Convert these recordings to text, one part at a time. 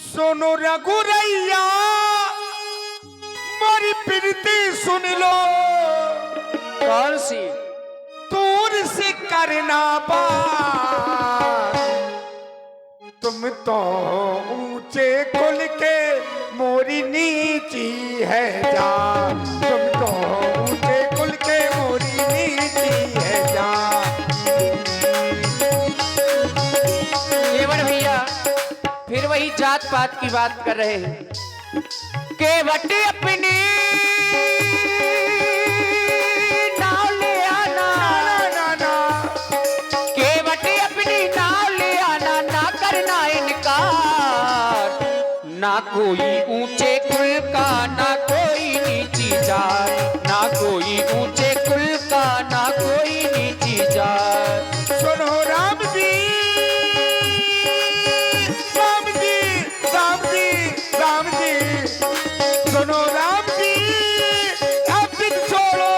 सुनो रघुरैया मोरी प्रीति सुन लो। कौन सी? दूर से करना बात, तुम तो ऊंचे कुल के मोरी नीची है जा। तुम तो ऊंचे कुल के मोरी नीची है जा। केवट भैया फिर वही जात पात की बात कर रहे हैं। केवट अपनी नाव ले आना, केवट अपनी नाव ले आना, ना करना इनकार। ना कोई ऊंचे कुल का ना कोई नीची जात, ना कोई ऊंचे कुल का ना कोई नीची जात। सुनो राम जी राम जी राम जी राम जी, सुनो राम जी अब छोड़ो।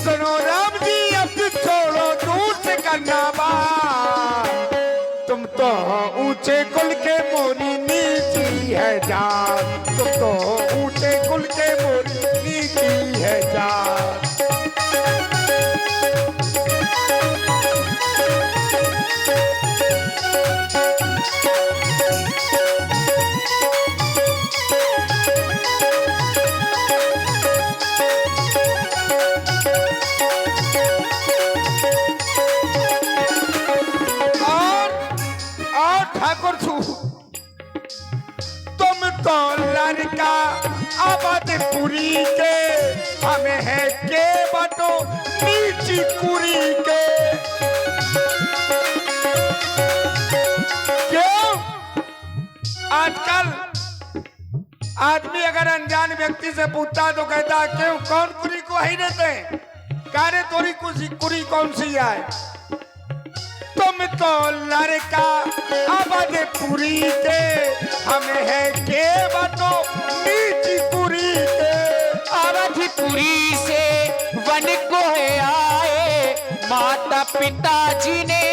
सुनो राम जी अब छोड़ो, दूर से करना बात। तुम तो ऊंचे कुल के मोरी नीची है जात। तुम तो ऊंचे कुल के मोरी नीची है जात। ठाकुर छू तुम तो लड़का अवधपुरी के, हमें है के बटो नीची कुरी के। क्यों आजकल आदमी अगर अनजान व्यक्ति से पूछता तो कहता क्यों कौन कुरी को ही रहते हैं, कारे तोरी कुरी कौन सी है। तुम तो लड़का अवधपुरी के, हमें है के बतो नीची कुरी के। अवधपुरी से वन को है आए, माता पिताजी ने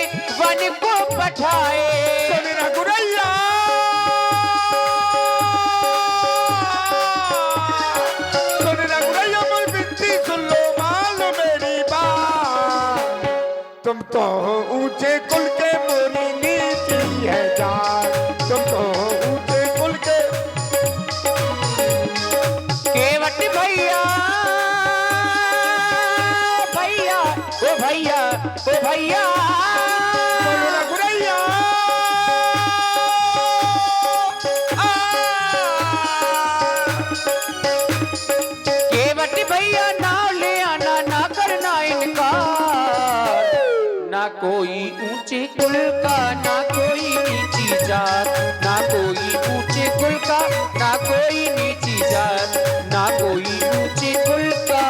वन को पठाए। सुन रघुरैया मोर बिनती सुन लो, मान लो मेरी बात। तुम तो ऊंचे कुल के मोरी नीची है जात। तुम तो ऊंचे कुल के। केवट भैया भैया ओ भैया ओ भैया, बोलो रघुरैया केवट भैया नाव ले आना, ना करना इनकार। ना कोई ऊंचे कुल का ना कोई नीची जात, ना कोई ऊंचे कुल का ना कोई नीची जात, ना कोई ऊंचे कुल का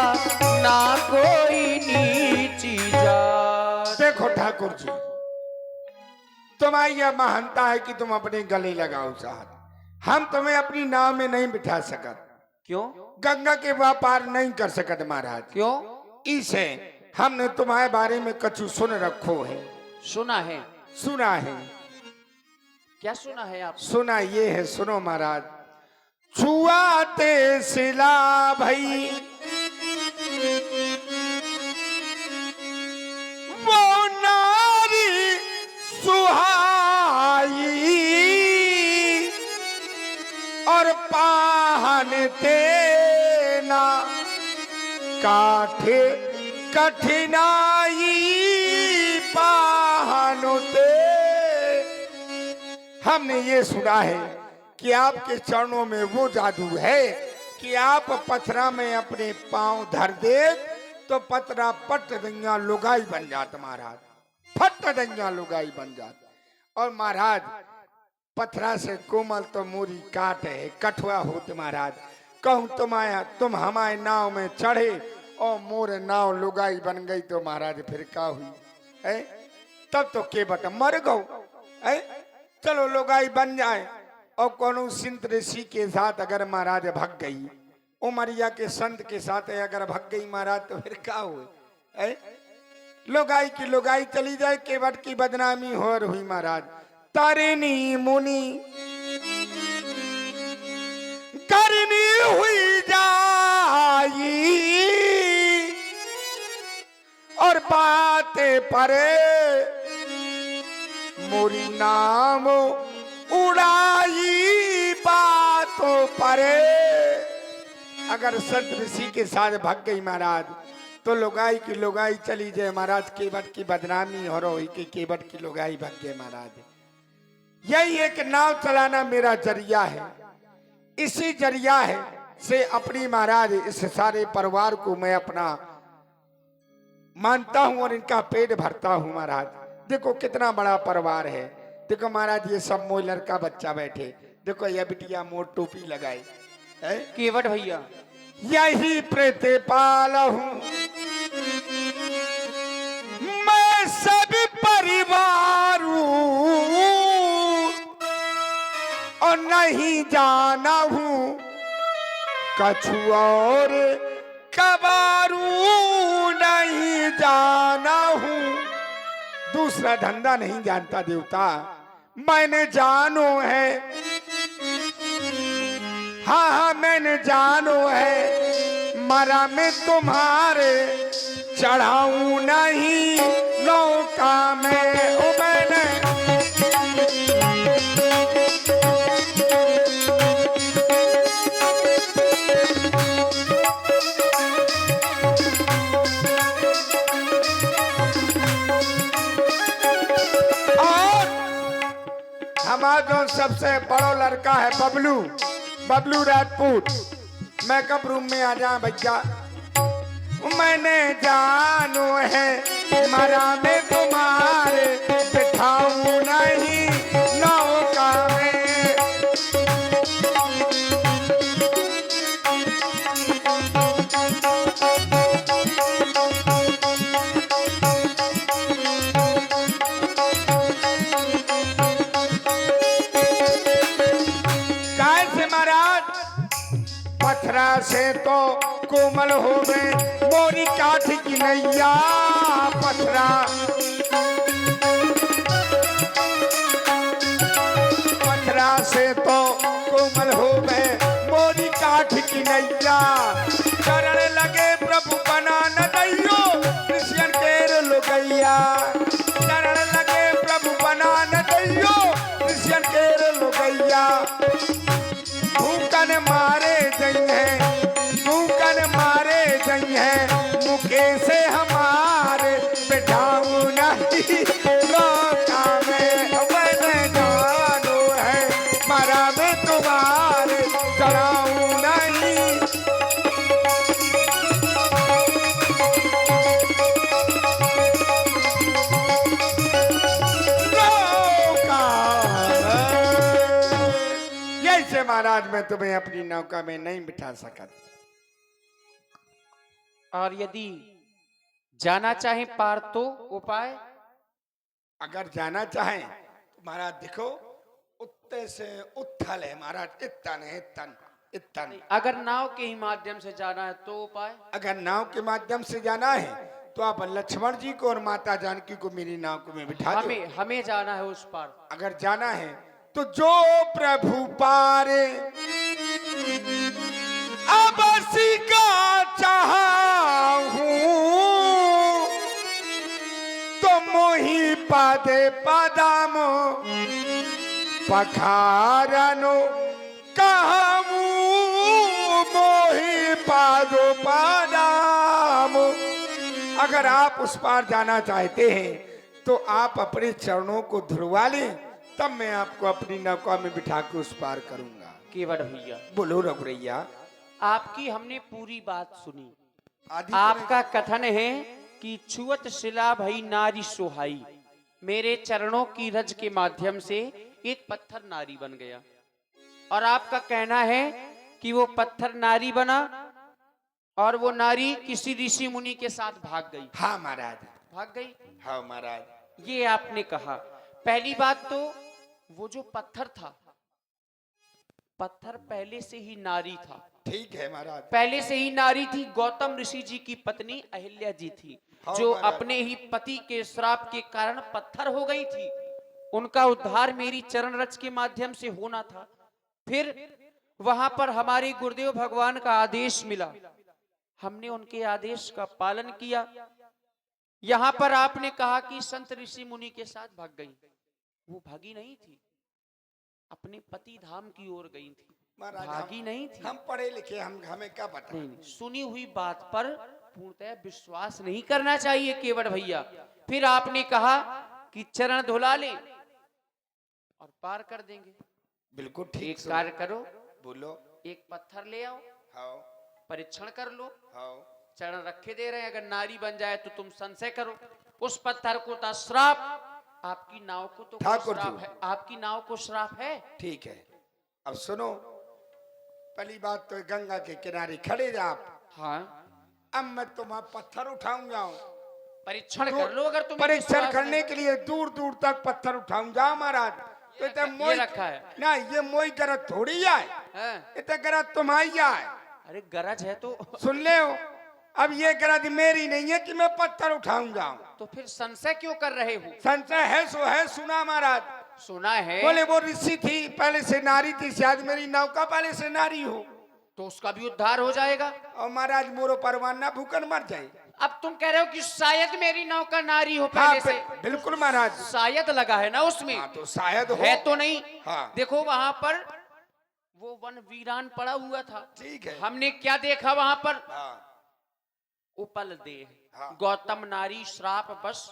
ना कोई नीची जात। देखो ठाकुर जी, तुम्हारी यह महानता है कि तुम अपने गले लगाओ साहब। हम तुम्हें अपनी नाव में नहीं बिठा सकत। क्यों? गंगा के व्यापार नहीं कर सकत महाराज। क्यों? इसे हमने तुम्हारे बारे में कछु सुन रखो है। सुना है? सुना है। क्या सुना है आप? सुना ये है, सुनो महाराज। छुआते सिला भई वो नारी सुहाई, और पाहन तेना काठे कठिनाई पाहनुते। हमने ये सुना है कि आपके चरणों में वो जादू है कि आप पथरा में अपने पांव धर दे तो पतरा पट दैया लुगाई बन जात महाराज। फट दैया लुगाई बन जात। और महाराज पथरा से कोमल तो मोरी काट है, कठुआ होत महाराज। कहूँ तुम हमारे नाव में चढ़े और मोर नाव लुगाई बन गई तो महाराज फिर क्या हुई है? तब तो केवट मर गौ है। चलो लुगाई बन जाए और कोनो संत ऋषि के साथ अगर महाराज भग गई, उमरिया के संत के साथ अगर भग गई महाराज तो फिर क्या हुए? लुगाई की लुगाई चली जाए, केवट की बदनामी हो हुई महाराज। तारिणी मुनि करनी हुई जाई और बातें परे मोरी नाम उड़ाई बातों परे। अगर संत ऋषि के साथ भाग गई महाराज तो लुगाई की लुगाई चली जाए महाराज, केवट की बदनामी हो रही कि केवट की लुगाई भाग गए महाराज। यही एक नाव चलाना मेरा जरिया है, इसी जरिया है से अपनी महाराज इस सारे परिवार को मैं अपना मानता हूं और इनका पेट भरता हूं महाराज। देखो कितना बड़ा परिवार है। देखो महाराज ये सब मोह लड़का बच्चा बैठे, देखो ये बिटिया मोर टोपी लगाई है। केवट भैया यही प्रतिपाल हूं मैं सभी परिवार और नहीं जाना हूं कछु और कबारू नहीं जाना हूं। दूसरा धंधा नहीं जानता देवता, मैंने जानो है, हाँ हाँ मैंने जानो है मरा में तुम्हारे चढ़ाऊं नहीं नौका में। ओ मैंने हमारा जो सबसे बड़ा लड़का है बबलू, बबलू राजपूत, मेकअप रूम में आ जा भैया। मैंने जानो है मरा में तुम्हारे बिठाऊं नहीं नौका में। पथरा से तो कोमल हो गए मोरी काठ की नैया। पथरा पथरा से तो कोमल हो गए मोरी काठ की नैया। चरण लगे प्रभु बना न दैयो कृष्ण केर लुगैया। चरण लगे प्रभु बना न दैयो कृष्ण केर लुगैया। भूकन मारे जई है, भूकन मारे जई है मुखे से हमारे बिठाऊं नहीं नौका में। मैंने जानो है मरा में तुम्हारे चढ़ाऊं नहीं। महाराज मैं तुम्हें अपनी नौका में नहीं बिठा सका। और यदि जाना चाहे पार तो उपाय? अगर जाना चाहे तो महाराज देखो उत्ते से उथल है महाराज, इतन है इतन इतन। अगर नाव के ही माध्यम से जाना है तो उपाय? अगर नाव के माध्यम से जाना है तो आप लक्ष्मण जी को और माता जानकी को मेरी नाव को में बिठा दो। हमें जाना है उस पार। अगर जाना है तो जो प्रभु पारे अब का चाहूं तो मोही पादे पदाम पखारनो कहूं मोही पादो पदाम। अगर आप उस पार जाना चाहते हैं तो आप अपने चरणों को धुलवा लें, तब मैं आपको अपनी नौका में बिठा के उस पार करूंगा। केवट भैया बोलो रघुरैया। आपकी हमने पूरी बात सुनी। आपका कथन है कि छुअत शिला भई नारी सोहाई। मेरे चरणों की रज के माध्यम से एक पत्थर नारी बन गया और आपका कहना है कि वो पत्थर नारी बना और वो नारी किसी ऋषि मुनि के साथ भाग गई। हाँ महाराज भाग गई। हाँ महाराज ये आपने कहा। पहली बात तो वो जो पत्थर था, पत्थर पहले से ही नारी था। ठीक है महाराज, पहले से ही नारी थी। गौतम ऋषि जी की पत्नी अहिल्या जी थी, जो अपने ही पति के श्राप के कारण पत्थर हो गई थी। उनका उद्धार मेरी चरण रज के माध्यम से होना था। फिर वहां पर हमारे गुरुदेव भगवान का आदेश मिला, हमने उनके आदेश का पालन किया। यहां पर आपने कहा कि संत ऋषि मुनि के साथ भाग गई, वो भागी नहीं थी, अपने पति धाम की ओर गई थी, महाराज भागी नहीं थी। हम पढ़े लिखे, हम हमें क्या पता। नहीं, सुनी हुई बात पर पूर्णतः विश्वास नहीं करना चाहिए केवट भैया। फिर आपने कहा कि चरण धुला ले और पार कर देंगे। बिल्कुल ठीक। एक कार्य करो, बोलो। एक पत्थर ले आओ, हाँ परीक्षण कर लो, हाँ। चरण रखे दे रहे हैं, अगर नारी बन जाए तो तुम संशय करो। उस पत्थर को था श्राप, आपकी नाव को तो ठाकुर श्राप जी। है, आपकी नाव को श्राप है। ठीक है, अब सुनो, पहली बात तो गंगा के किनारे खड़े जा आप। हाँ, अब मैं तुम्हारा पत्थर उठाऊंगा, परीक्षण कर लो। अगर तुम परीक्षण करने के लिए दूर दूर तक पत्थर उठाऊंगा महाराज। तो ये रखा है ना, ये मोई गरज थोड़ी है, इतना गरज तुम्हारी है। अरे गरज है तो सुन ले हो, अब ये गरज मेरी नहीं है कि मैं पत्थर उठाऊंगा। तो फिर संशय क्यों कर रहे हो? संशय है सो है, सुना महाराज। सुना है, बोले वो ऋषि थी, पहले से नारी थी, शायद मेरी नौका पहले से नारी हो, तो उसका भी उद्धार हो जाएगा। और महाराज मोरो परवाना भूखन मर जाए। अब तुम कह रहे हो कि शायद मेरी नौका नारी हो हाँ, पहले से। बिल्कुल महाराज। शायद लगा है ना उसमें। हाँ, तो शायद हो। है तो नहीं। हाँ। देखो वहां पर वो वन वीरान पड़ा हुआ था। ठीक है। हमने क्या देखा वहां पर? हाँ। उपल देह। हाँ। गौतम नारी श्राप बस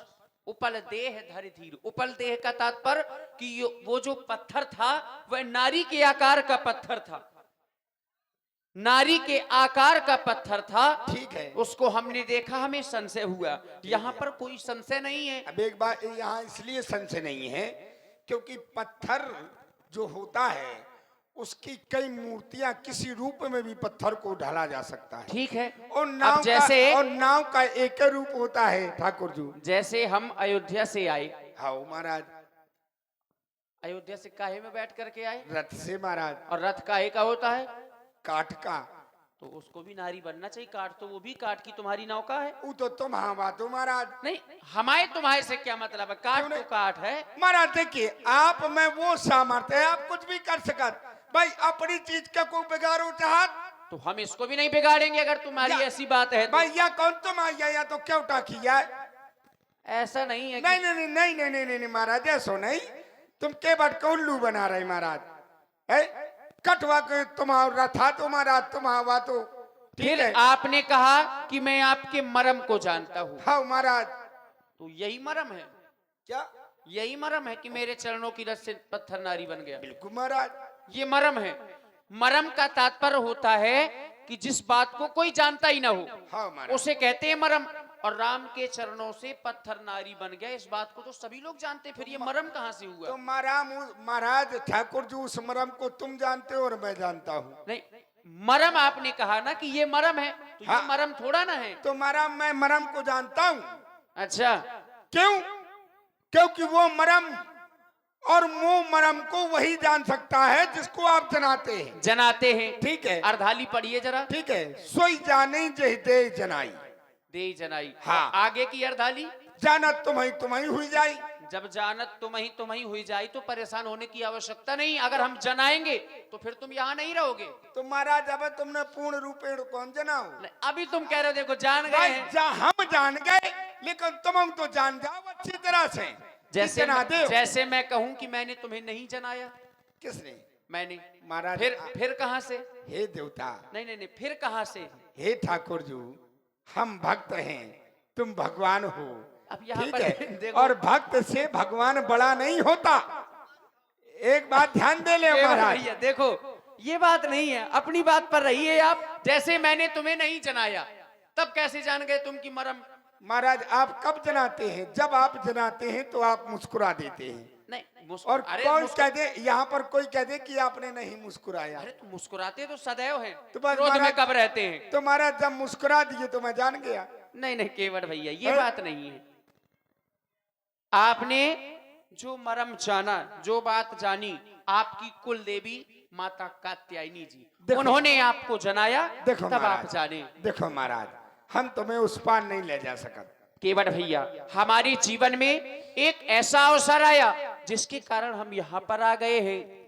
उपल देह धर धीर। उपल देह का तात्पर्य कि वो जो पत्थर था वह नारी के आकार का पत्थर था, नारी के आकार का पत्थर था। ठीक है। उसको हमने देखा, हमें संशय हुआ। यहाँ पर कोई संशय नहीं है। अब एक बात, यहाँ इसलिए संशय नहीं है क्योंकि पत्थर जो होता है उसकी कई मूर्तियां, किसी रूप में भी पत्थर को ढाला जा सकता है। ठीक है। और नाव अब जैसे का, और नाव का एक ही रूप होता है ठाकुर जी। जैसे हम अयोध्या से आए। हाँ महाराज। अयोध्या से काहे में बैठ करके आए? रथ से महाराज। और रथ काहे का होता है? काठ का। तो उसको भी नारी बनना चाहिए। काठ तो वो भी काठ की तुम्हारी नौका है। वो तो तुम हाँ बात हो महाराज। नहीं, हमारे तुम्हारे से क्या मतलब है? काठ तो काठ है महाराज। देखिए, आप में वो सामर्थ्य है, आप कुछ भी कर सकते भाई। अपनी चीज का कोई बिगाड़ो चाहत तो हम इसको भी नहीं बिगाड़ेंगे अगर तुम्हारी ऐसी बात है तो। भाई। या कौन तुम आइया या तो क्यों टाकी है? ऐसा नहीं है नहीं नहीं नहीं नहीं नहीं नहीं नहीं महाराज, ऐसो नहीं। तुम के बात को उल्लू बना रहे महाराज है? कटवा के तुम्हारा रथा तो महाराज, तुम्हारा तो ठीक फिर है। आपने कहा कि मैं आपके मरम को जानता हूँ। हाँ महाराज। तो यही मरम है क्या? यही मरम है कि मेरे चरणों की रस से पत्थर नारी बन गया। बिल्कुल महाराज, ये मरम है। मरम का तात्पर्य होता है कि जिस बात को कोई जानता ही ना हो, हाँ महाराज। उसे कहते हैं मरम। और राम के चरणों से पत्थर नारी बन गया, इस बात को तो सभी लोग जानते, फिर ये मरम कहाँ से हुआ? तो महाराज ठाकुर जी, उस मरम को तुम जानते हो और मैं जानता हूँ। नहीं, मरम आपने कहा ना कि ये मरम है, तो हाँ। ये मरम थोड़ा ना है। तो मरम, मैं मरम को जानता हूँ। अच्छा, क्यों? क्योंकि वो मरम और मुंह मरम को वही जान सकता है जिसको आप जनाते हैं। ठीक है। अर्धाली पढ़िए जरा। ठीक है। सोई जाने जह दे जनाई। दे जनाई। हाँ। आगे की अर्धाली, जानत तुम्हें हुई जाई। जब जानत तुम ही हुई जाए तो परेशान होने की आवश्यकता नहीं। अगर हम जनाएंगे तो फिर तुम यहाँ नहीं रहोगे। तो महाराज, अब तुमने पूर्ण रूपेण कौन जनाओ? अभी तुम कह रहे हो देखो जान गए हैं। हम जान गए, लेकिन तुम तो जान जाओ अच्छी तरह से। जैसे मैं कहूं कि मैंने तुम्हें नहीं जनाया। किसने? मैंने। महाराज। फिर कहां से? हे देवता। नहीं, फिर कहां से? हे ठाकुर जी, हम भक्त हैं, तुम भगवान हो। अब यहाँ ठीक पर है। देखो, और भक्त से भगवान बड़ा नहीं होता। एक बात ध्यान दे ले महाराज। भैया देखो, ये बात नहीं है, अपनी बात पर रहिए आप। जैसे मैंने तुम्हें नहीं जनाया, तब कैसे जान गए तुम की मरम? महाराज, आप कब जनाते हैं? जब आप जनाते हैं तो आप मुस्कुरा देते हैं। नहीं, और कौन कह दे, यहाँ पर कोई कह दे कि आपने नहीं मुस्कुराया। अरे तो मुस्कुराते तो सदैव हैं, तो बस क्रोध में महाराज, कब रहते हैं? तो महाराज जब मुस्कुरा दिए तो मैं जान गया। नहीं केवट भैया, ये बात नहीं है। आपने जो मरम जाना, जो बात जानी, आपकी कुल देवी माता कात्यायनी जी, उन्होंने आपको जनाया, देखो तब आप महाराज, जाने। देखो महाराज, हम तुम्हें उस पार नहीं ले जा सकते। केवट भैया, हमारे जीवन में एक ऐसा अवसर आया जिसके कारण हम यहाँ पर आ गए हैं।